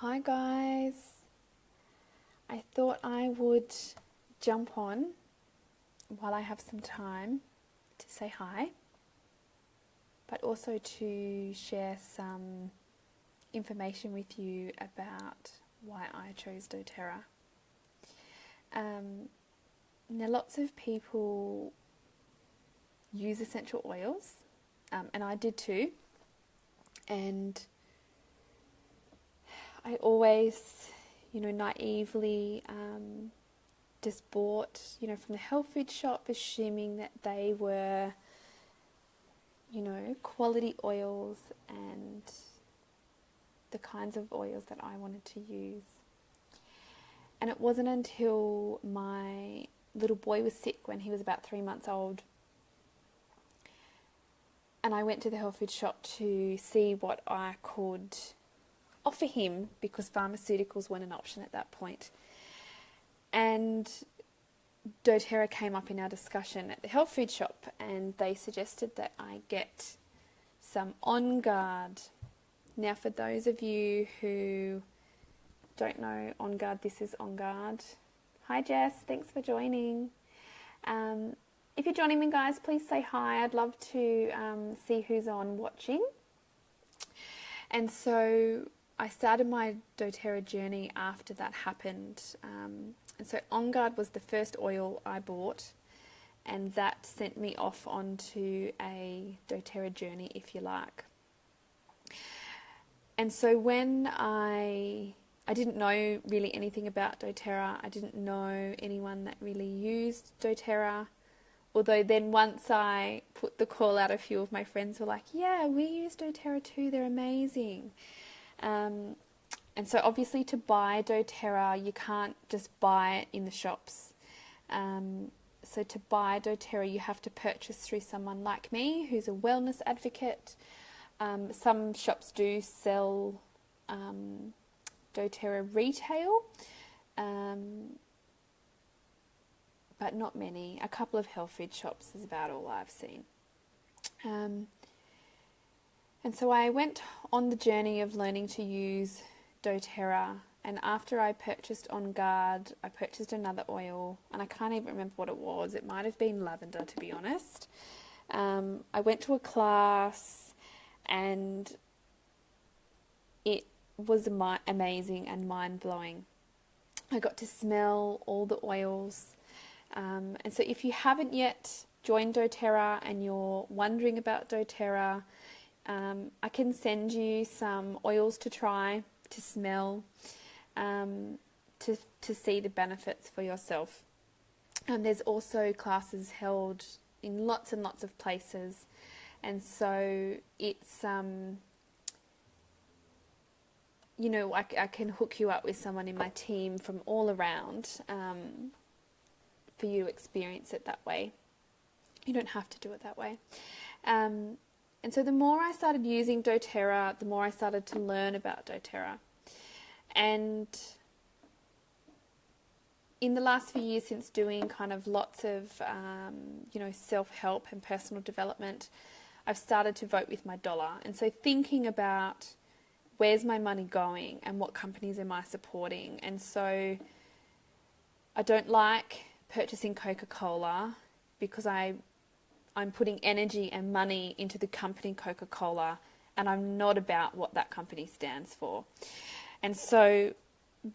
Hi guys, I thought I would jump on while I have some time to say hi, but also to share some information with you about why I chose doTERRA. Now lots of people use essential oils, and I did too, and I always, naively just bought, from the health food shop, assuming that they were, quality oils and the kinds of oils that I wanted to use. And it wasn't until my little boy was sick when he was about 3 months old, and I went to the health food shop to see what I could offer him, because pharmaceuticals weren't an option at that point. And doTERRA came up in our discussion at the health food shop, and they suggested that I get some On Guard. Now, for those of you who don't know On Guard, this is On Guard. Hi Jess, thanks for joining. If you're joining me, guys, please say hi. I'd love to see who's on watching. And so I started my doTERRA journey after that happened. And so On Guard was the first oil I bought, and that sent me off onto a doTERRA journey, if you like. And so when I didn't know really anything about doTERRA, I didn't know anyone that really used doTERRA, although then once I put the call out, a few of my friends were like, yeah, we use doTERRA too, they're amazing. And so obviously to buy doTERRA, you can't just buy it in the shops. So to buy doTERRA, you have to purchase through someone like me, who's a wellness advocate. Some shops do sell doTERRA retail, but not many. A couple of health food shops is about all I've seen. And so I went on the journey of learning to use doTERRA, and after I purchased On Guard, I purchased another oil, and I can't even remember what it was. It might have been lavender, to be honest. I went to a class, and it was amazing and mind-blowing. I got to smell all the oils. And so if you haven't yet joined doTERRA and you're wondering about doTERRA, I can send you some oils to try, to smell, to see the benefits for yourself. There's also classes held in lots and lots of places, and so it's I can hook you up with someone in my team from all around for you to experience it that way. You don't have to do it that way. And so the more I started using doTERRA, the more I started to learn about doTERRA. And in the last few years, since doing kind of lots of, self-help and personal development, I've started to vote with my dollar. And so thinking about where's my money going and what companies am I supporting. And so I don't like purchasing Coca-Cola because I'm putting energy and money into the company Coca-Cola, and I'm not about what that company stands for. And so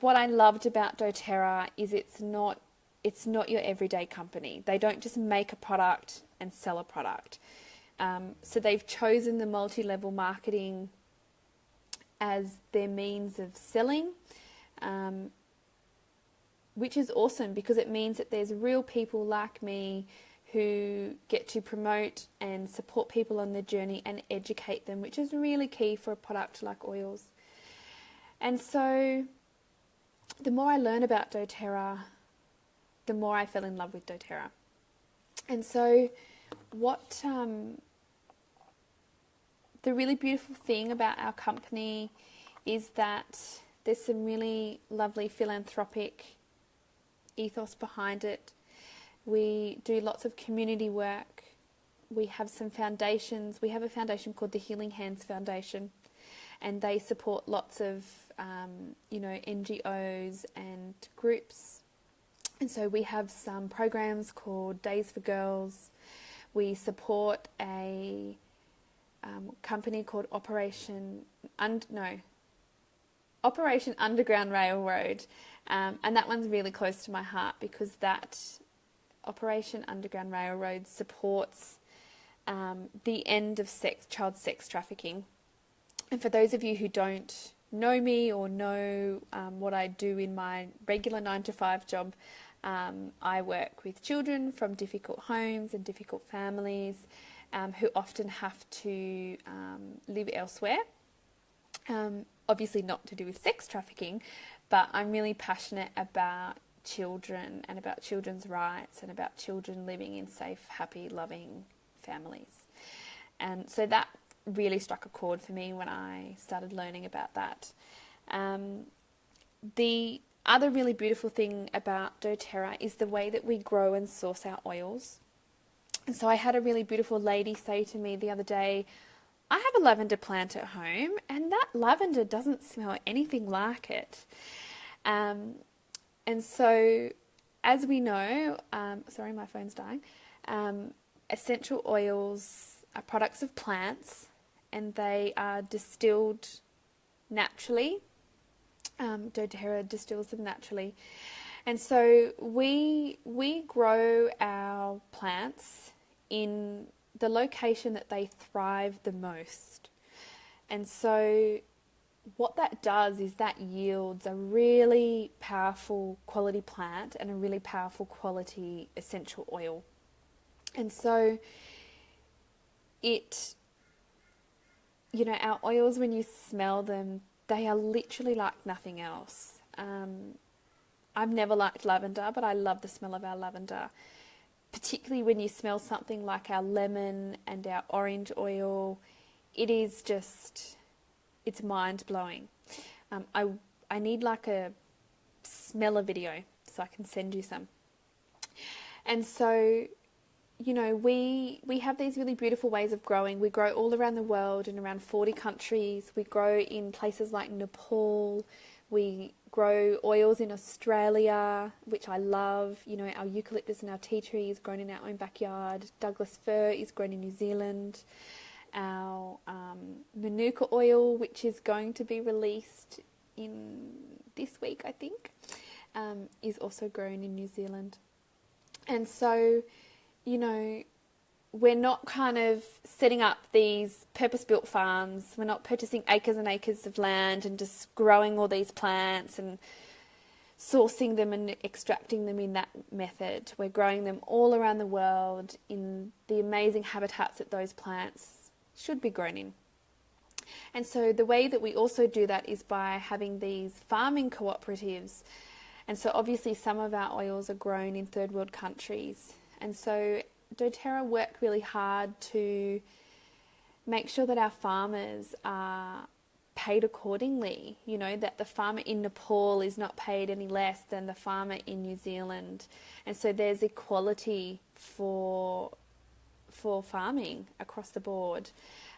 what I loved about doTERRA is it's not your everyday company. They don't just make a product and sell a product. So they've chosen the multi-level marketing as their means of selling, which is awesome because it means that there's real people like me who get to promote and support people on their journey and educate them, which is really key for a product like oils. And so the more I learn about doTERRA, the more I fell in love with doTERRA. And so what the really beautiful thing about our company is that there's some really lovely philanthropic ethos behind it. We do lots of community work. We have some foundations. We have a foundation called the Healing Hands Foundation, and they support lots of NGOs and groups. And so we have some programs called Days for Girls. We support a company called Operation Underground Railroad, and that one's really close to my heart because that Operation Underground Railroad supports the end of child sex trafficking. And for those of you who don't know me or know what I do in my regular 9-to-5 job, I work with children from difficult homes and difficult families who often have to live elsewhere. Obviously not to do with sex trafficking, but I'm really passionate about children and about children's rights and about children living in safe, happy, loving families. And so that really struck a chord for me when I started learning about that. The other really beautiful thing about doTERRA is the way that we grow and source our oils. And so I had a really beautiful lady say to me the other day, I have a lavender plant at home and that lavender doesn't smell anything like it. And so, as we know, sorry, my phone's dying, essential oils are products of plants and they are distilled naturally. doTERRA distills them naturally. And so we grow our plants in the location that they thrive the most. And so what that does is that yields a really powerful quality plant and a really powerful quality essential oil. And so our oils, when you smell them, they are literally like nothing else. I've never liked lavender, but I love the smell of our lavender, particularly when you smell something like our lemon and our orange oil. It is just, it's mind-blowing. I need like a smeller video so I can send you some. And so, we have these really beautiful ways of growing. We grow all around the world in around 40 countries. We grow in places like Nepal. We grow oils in Australia, which I love. Our eucalyptus and our tea tree is grown in our own backyard. Douglas fir is grown in New Zealand. Our manuka oil, which is going to be released in this week, I think, is also grown in New Zealand. And so, we're not kind of setting up these purpose-built farms. We're not purchasing acres and acres of land and just growing all these plants and sourcing them and extracting them in that method. We're growing them all around the world in the amazing habitats that those plants should be grown in. And so the way that we also do that is by having these farming cooperatives. And so obviously some of our oils are grown in third world countries. And so doTERRA work really hard to make sure that our farmers are paid accordingly, that the farmer in Nepal is not paid any less than the farmer in New Zealand. And so there's equality for farming across the board.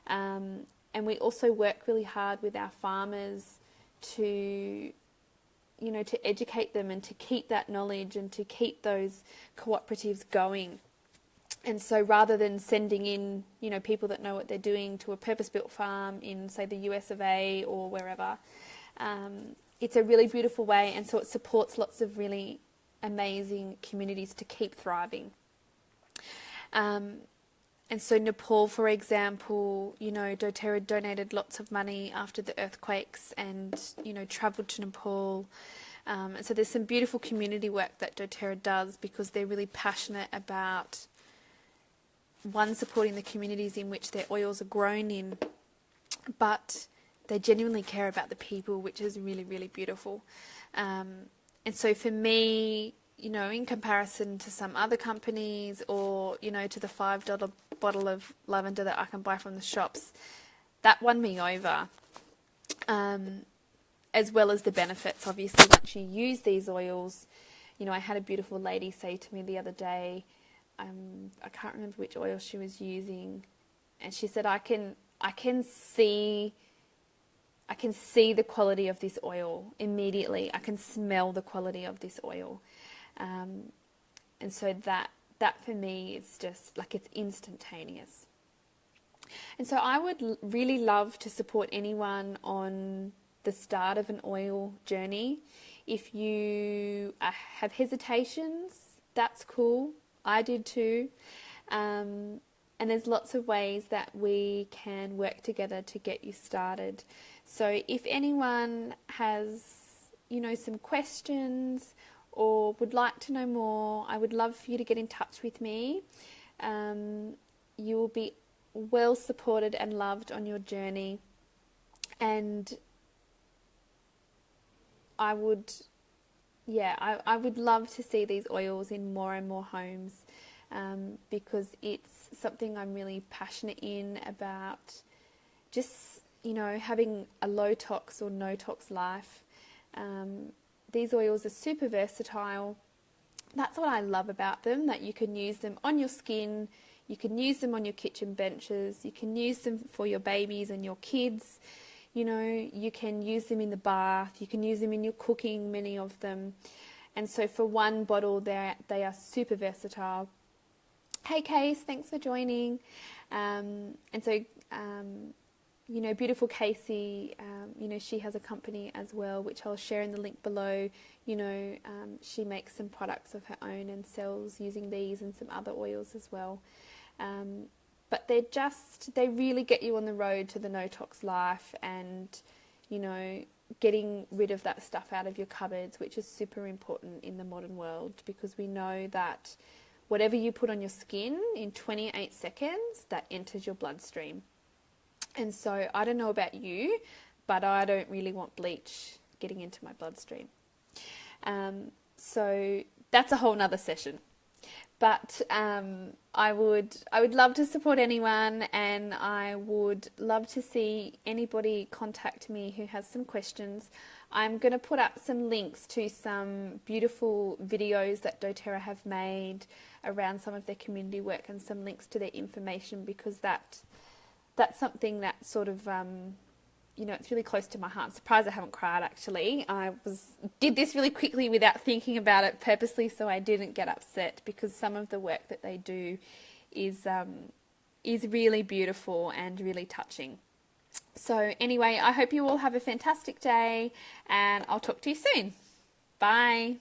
And we also work really hard with our farmers to educate them and to keep that knowledge and to keep those cooperatives going. And so rather than sending in, people that know what they're doing to a purpose-built farm in, say, the US of A or wherever, it's a really beautiful way. And so it supports lots of really amazing communities to keep thriving. And so Nepal, for example, doTERRA donated lots of money after the earthquakes and, travelled to Nepal. And so there's some beautiful community work that doTERRA does because they're really passionate about, one, supporting the communities in which their oils are grown in, but they genuinely care about the people, which is really, really beautiful. And so for me, in comparison to some other companies or, to the $5 bottle of lavender that I can buy from the shops, that won me over. As well as the benefits, obviously, once you use these oils. I had a beautiful lady say to me the other day, I can't remember which oil she was using, and she said, I can see I can see the quality of this oil immediately. I can smell the quality of this oil. And so that for me is just like, it's instantaneous. And so I would really love to support anyone on the start of an oil journey. If you have hesitations, that's cool. I did too. And there's lots of ways that we can work together to get you started. So if anyone has, some questions or would like to know more, I would love for you to get in touch with me. You will be well supported and loved on your journey. And I would love to see these oils in more and more homes, because it's something I'm really passionate in about, just, having a low tox or no tox life. These oils are super versatile. That's what I love about them, that you can use them on your skin, you can use them on your kitchen benches, you can use them for your babies and your kids. You can use them in the bath, you can use them in your cooking, many of them. And so for one bottle, they are super versatile. Hey Case, thanks for joining. And so, beautiful Casey, she has a company as well, which I'll share in the link below. She makes some products of her own and sells using these and some other oils as well. But they really get you on the road to the no-tox life and, getting rid of that stuff out of your cupboards, which is super important in the modern world, because we know that whatever you put on your skin in 28 seconds, that enters your bloodstream. And so I don't know about you, but I don't really want bleach getting into my bloodstream. So that's a whole nother session. But I would love to support anyone, and I would love to see anybody contact me who has some questions. I'm going to put up some links to some beautiful videos that doTERRA have made around some of their community work, and some links to their information, because that's something that sort of it's really close to my heart. I'm surprised I haven't cried, actually. I did this really quickly without thinking about it purposely, so I didn't get upset, because some of the work that they do is really beautiful and really touching. So anyway, I hope you all have a fantastic day, and I'll talk to you soon. Bye.